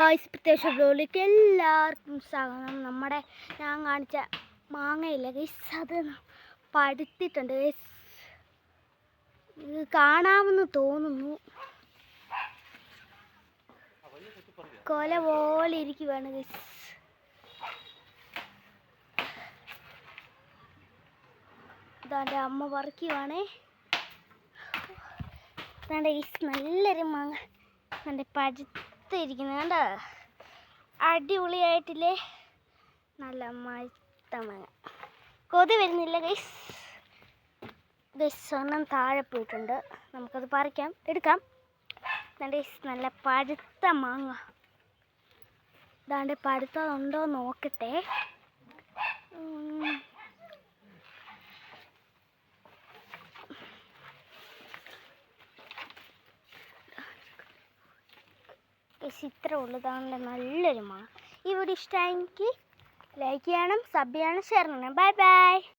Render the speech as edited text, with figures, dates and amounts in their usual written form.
Guys, പ്രത്യേകിച്ച് ബ്ലോഗിലേക്ക് എല്ലാവർക്കും സ്വാഗതം. ഞാൻ കാണിച്ച മാങ്ങയില്ല ഗൈസ്, അത് പഴുത്തിട്ടുണ്ട് ഗൈസ്. ഇത് കാണാമെന്ന് തോന്നുന്നു. കൊല പോലെ ഇരിക്കുവാണ് ഗൈസ്. ഇതാൻ്റെ അമ്മ പറിക്കുവാണേ. ഇതാണ്ട് ഗൈസ്, നല്ലൊരു മാങ്ങ നല്ല പഴുത്തിരിക്കുന്നത് കണ്ടോ, അടിപൊളിയായിട്ടില്ലേ? നല്ല മഴുത്ത മാങ്ങ, കൊതി വരുന്നില്ല ഗൈസ്. ഒരെണ്ണം താഴെ പോയിട്ടുണ്ട്, നമുക്കത് എടുക്കാം. ഗൈസ്, നല്ല പഴുത്ത മാങ്ങ. ഇതാണ്ട് പഴുത്തതുണ്ടോ നോക്കട്ടെ. ഇത്ര ഉള്ളതാണ് നല്ലൊരു മാങ്ങ. ഈ വീഡിയോ ഇഷ്ടമായെങ്കിൽ ലൈക്ക് ചെയ്യണം, സബ് ചെയ്യണം, ഷെയർ ചെയ്യണം. Bye bye.